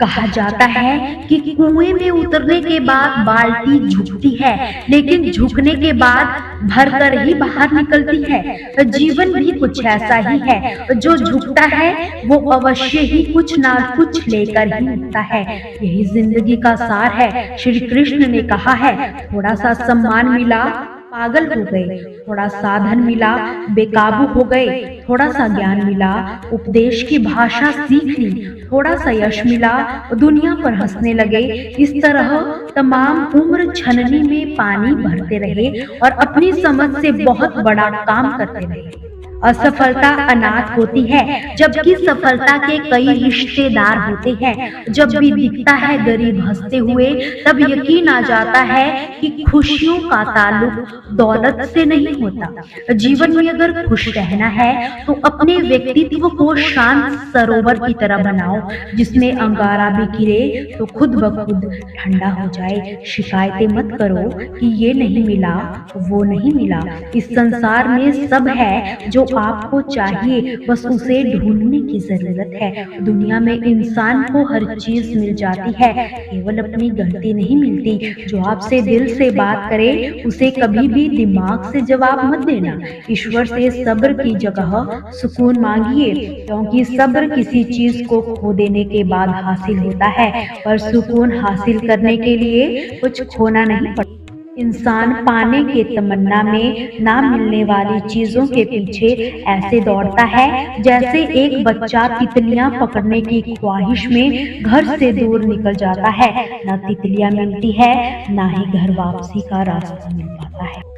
कहा जाता है कि कुएं में उतरने के बाद बाल्टी झुकती है, लेकिन झुकने के बाद भरकर ही बाहर निकलती है। जीवन भी कुछ ऐसा ही है, जो झुकता है वो अवश्य ही कुछ ना कुछ लेकर ही उठता है। यही जिंदगी का सार है। श्री कृष्ण ने कहा है, थोड़ा सा सम्मान मिला पागल हो गए, थोड़ा साधन मिला बेकाबू हो गए, थोड़ा सा ज्ञान मिला उपदेश की भाषा सीख ली, थोड़ा सा यश मिला दुनिया पर हंसने लगे। इस तरह तमाम उम्र छननी में पानी भरते रहे और अपनी समझ से बहुत बड़ा काम करते रहे। असफलता अनाथ होती है, जबकि सफलता के कई रिश्तेदार होते हैं। जब भी दिखता है गरीब हंसते हुए, तब यकीन आ जाता है कि खुशियों का ताल्लुक दौलत से नहीं होता। जीवन में अगर खुश रहना है तो अपने व्यक्तित्व को शांत सरोवर की तरह बनाओ, जिसमें अंगारा भी गिरे तो खुद ब खुद ठंडा हो जाए। शिकायतें मत करो कि ये नहीं मिला वो नहीं मिला। इस संसार में सब है जो आपको चाहिए, बस उसे ढूंढने की जरूरत है। दुनिया में इंसान को हर चीज मिल जाती है, केवल अपनी गलती नहीं मिलती। जो आपसे दिल से बात करे उसे कभी भी दिमाग से जवाब मत देना। ईश्वर से सब्र की जगह सुकून मांगिए, क्योंकि सब्र किसी चीज को खो देने के बाद हासिल होता है, पर सुकून हासिल करने के लिए कुछ खोना नहीं पड़ता। इंसान पाने के तमन्ना में ना मिलने वाली चीजों के पीछे ऐसे दौड़ता है जैसे एक बच्चा तितलियां पकड़ने की ख्वाहिश में घर से दूर निकल जाता है। ना तितलियां मिलती है, ना ही घर वापसी का रास्ता मिल पाता है।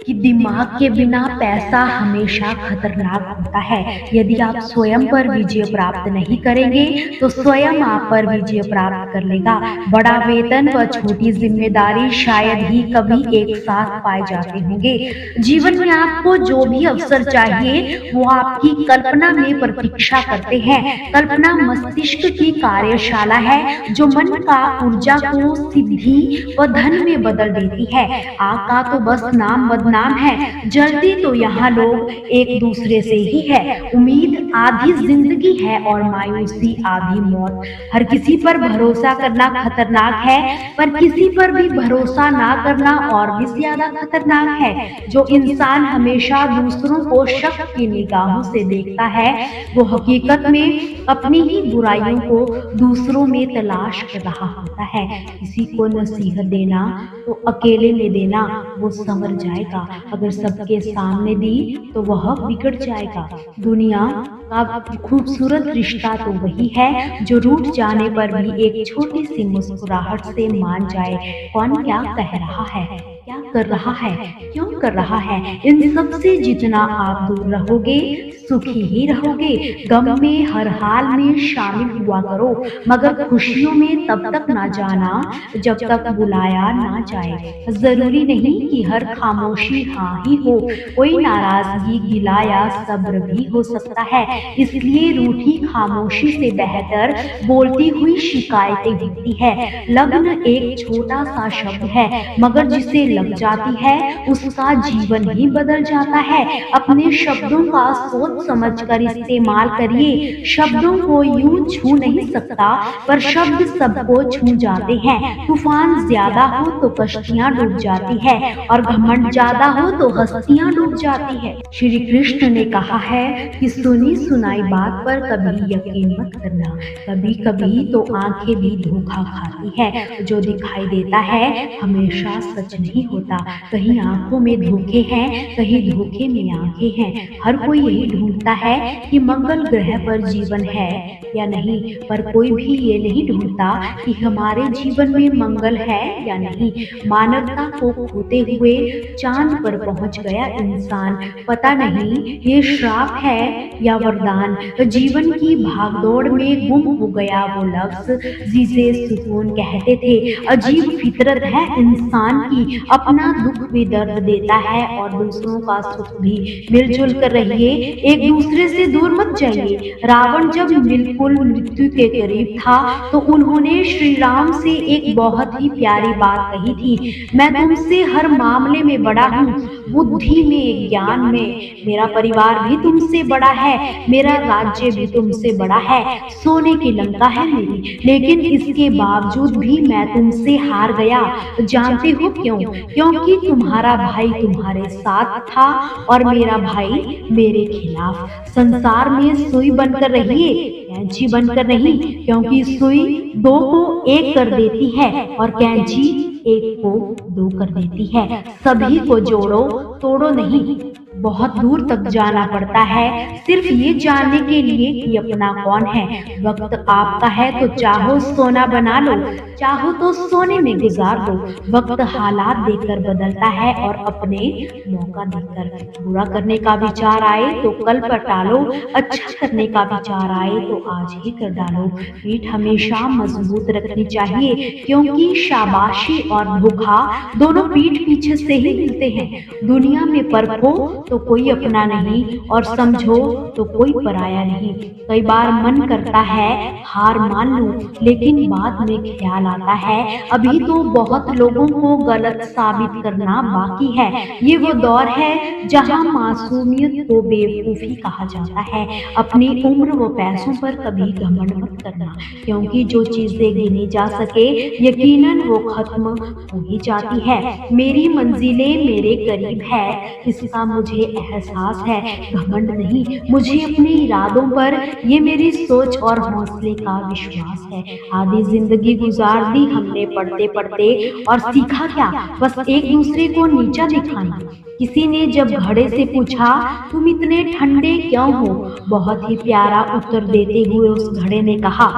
कि दिमाग के बिना पैसा हमेशा खतरनाक होता है। यदि आप स्वयं पर विजय प्राप्त नहीं करेंगे तो स्वयं आप पर विजय प्राप्त कर लेगा। बड़ा वेतन व छोटी जिम्मेदारी शायद ही कभी एक साथ पाए जाते होंगे। जीवन में आपको जो भी अवसर चाहिए वो आपकी कल्पना में प्रतीक्षा करते हैं। कल्पना मस्तिष्क की कार्यशाला है जो मन का ऊर्जा को सिद्धि व धन में बदल देती है। आग का तो बस नाम बदनाम है, जलती तो यहाँ लोग एक दूसरे से ही है। उम्मीद आधी जिंदगी है और मायूसी आधी मौत। हर किसी पर भरोसा करना खतरनाक है, पर किसी पर भी भरोसा ना करना और भी ज्यादा खतरनाक है। जो इंसान हमेशा दूसरों को शक की निगाहों से देखता है, वो हकीकत में अपनी ही बुराइयों को दूसरों में तलाश कर रहा होता है। किसी को नसीहत देना तो अकेले ले देना, वो संवर जाएगा। अगर सबके सामने दी तो वह बिगड़ जाएगा। दुनिया का खूबसूरत रिश्ता तो वही है जो रूठ जाने पर भी एक छोटी सी मुस्कुराहट से मान जाए कौन क्या कह रहा है, क्या कर रहा है, क्यों कर रहा है। इन सब से जितना आप दूर रहोगे सुखी ही रहोगे। गम में हर हाल में शामिल हुआ करो, मगर खुशियों में तब तक ना जाना जब तक बुलाया ना जाए। जरूरी नहीं कि हर खामोशी हाँ ही हो, कोई नाराजगी गिला या सब्र भी हो सकता है। इसलिए रूठी खामोशी से बेहतर बोलती हुई शिकायतें होती है। लगन एक छोटा सा शब्द है, मगर जिसे लग जाती है उसका जीवन ही बदल जाता है। अपने शब्दों का सोच समझकर इस्तेमाल करिए। शब्दों को यूं छू नहीं सकता, पर शब्द सबको छू जाते हैं। तूफान ज्यादा हो तो कश्तियां डूब जाती है और घमंड ज्यादा हो तो हस्तियां डूब जाती है। श्री कृष्ण ने कहा है कि सुनी सुनाई बात पर कभी यकीन मत करना। कभी कभी तो आंखें भी धोखा खाती है। जो दिखाई देता है हमेशा सच नहीं होता। कहीं आंखों में धोखे हैं, कहीं धोखे में आंखें हैं। हर कोई यही ढूंढता है कि मंगल ग्रह पर जीवन है या नहीं, पर कोई भी ये नहीं ढूंढता कि हमारे जीवन में मंगल है या नहीं। मानवता को खोते हुए चांद पर पहुंच गया इंसान, पता नहीं ये श्राप है या वरदान। जीवन की भागदौड़ में गुम हो गया वो लफ्ज जिसे सुकून कहते थे। अजीब फितरत है इंसान की, अपना दुख भी दर्द देता है और दूसरों का सुख भी। मिलजुल कर रहिए, एक दूसरे से दूर मत जाइए। रावण जब बिल्कुल मृत्यु के करीब था तो उन्होंने श्री राम से एक बहुत ही प्यारी बात कही थी, मैं तुमसे हर मामले में बड़ा हूँ, बुद्धि में, ज्ञान में। मेरा परिवार भी तुमसे बड़ा है, मेरा राज्य भी तुमसे बड़ा है, सोने की लंका है मेरी, लेकिन इसके बावजूद भी मैं तुमसे हार गया। जानते हो क्यों? क्योंकि तुम्हारा भाई तुम्हारे साथ था और मेरा भाई मेरे खिलाफ। संसार में सुई बनकर रहिए, कैंची बनकर नहीं, क्योंकि सुई दो को एक कर देती है और कैंची एक को दो कर देती है। सभी को जोड़ो, तोड़ो नहीं। बहुत दूर तक जाना पड़ता है सिर्फ ये जानने के लिए कि अपना कौन है। वक्त आपका है तो चाहो सोना बना लो, चाहो तो सोने में गुजार दो। वक्त हालात देखकर बदलता है और अपने मौका देकर। बुरा करने का विचार आए तो कल पर टालो, अच्छा करने का विचार आए तो आज ही कर डालो। पीठ हमेशा मजबूत रखनी चाहिए, क्योंकि शाबाशी और धोखा दोनों पीठ पीछे से ही मिलते हैं। दुनिया में परखो तो कोई अपना नहीं और समझो तो कोई पराया नहीं। कई बार मन करता है हार मान लूं, लेकिन बाद में ख्याल आता है अभी तो बहुत लोगों को गलत साबित करना बाकी है। ये वो दौर है जहां मासूमियत को बेवकूफी कहा जाता है। अपनी उम्र व पैसों पर कभी घमंड मत करना, क्योंकि जो चीजें गिनी जा सके यकीनन वो खत्म हो ही जाती है। मेरी मंजिलें मेरे करीब है, इसका मुझे एहसास है, घमंड नहीं। मुझे अपने इरादों पर, ये मेरी सोच और हौसले का विश्वास है। आधी जिंदगी गुजार दी हमने पढ़ते पढ़ते, और सीखा क्या? बस एक दूसरे को नीचा दिखाना। किसी ने जब घड़े से पूछा तुम इतने ठंडे क्यों हो, बहुत ही प्यारा उत्तर देते हुए उस घड़े ने कहा,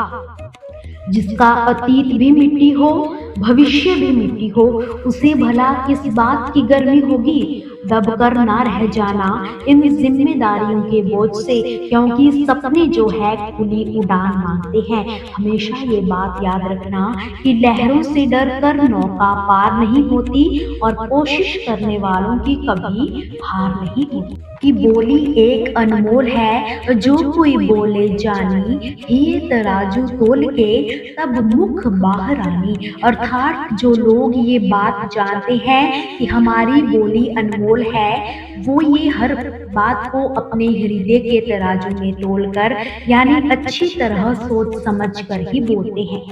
जिसका अतीत भी मिट्टी हो, भविष्य भी मिट्टी हो, उसे भला किस बात की गर्मी होगी। दबकर ना रह जाना इन जिम्मेदारियों के बोझ से, क्योंकि सपने जो है खुली उड़ान मांगते हैं। हमेशा ये बात याद रखना कि लहरों से डरकर नौका पार नहीं होती और कोशिश करने वालों की कभी हार नहीं होती। कि बोली एक अनमोल है, जो कोई बोले जानी, ये तराजू तोल के तब मुख बाहर आनी। अर्थात जो लोग ये बात जानते हैं कि हमारी बोली अनमोल है, वो ये हर बात को अपने हृदय के तराजू में तोलकर, यानी अच्छी तरह सोच समझ कर ही बोलते हैं।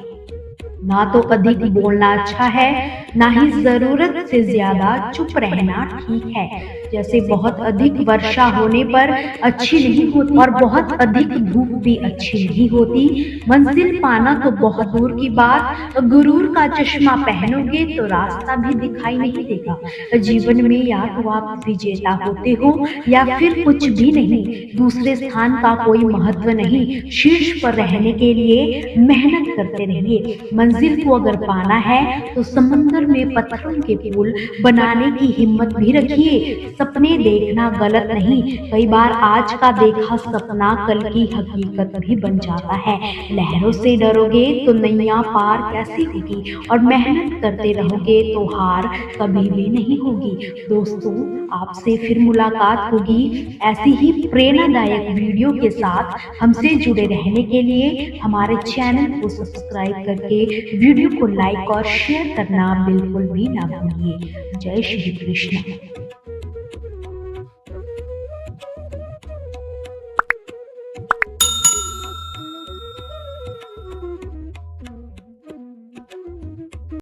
ना तो अधिक बोलना अच्छा है, ना ही जरूरत से ज्यादा चुप रहना ठीक है। जैसे बहुत अधिक वर्षा होने पर अच्छी नहीं होती और बहुत अधिक धूप भी अच्छी नहीं होती। मंजिल पाना तो बहुत दूर की बात, गुरूर का चश्मा पहनोगे तो रास्ता भी दिखाई नहीं देगा। जीवन में या तो आप विजेता होते हो या फिर कुछ भी नहीं। दूसरे स्थान का कोई महत्व नहीं। शीर्ष पर रहने के लिए मेहनत करते रहिए। मंजिल को अगर पाना है तो समंदर में पत्थरों के पुल बनाने की हिम्मत भी रखिए। सपने देखना गलत नहीं, कई बार आज का देखा सपना कल की हकीकत भी बन जाता है। लहरों से डरोगे तो नैया पार कैसी होगी, और मेहनत करते रहोगे तो हार कभी भी नहीं होगी। दोस्तों, आपसे फिर मुलाकात होगी ऐसी ही प्रेरणादायक वीडियो के साथ। हमसे जुड़े रहने के लिए हमारे चैनल को सब्सक्राइब करके वीडियो को लाइक और शेयर करना बिल्कुल भी ना भूलिए। जय श्री कृष्ण।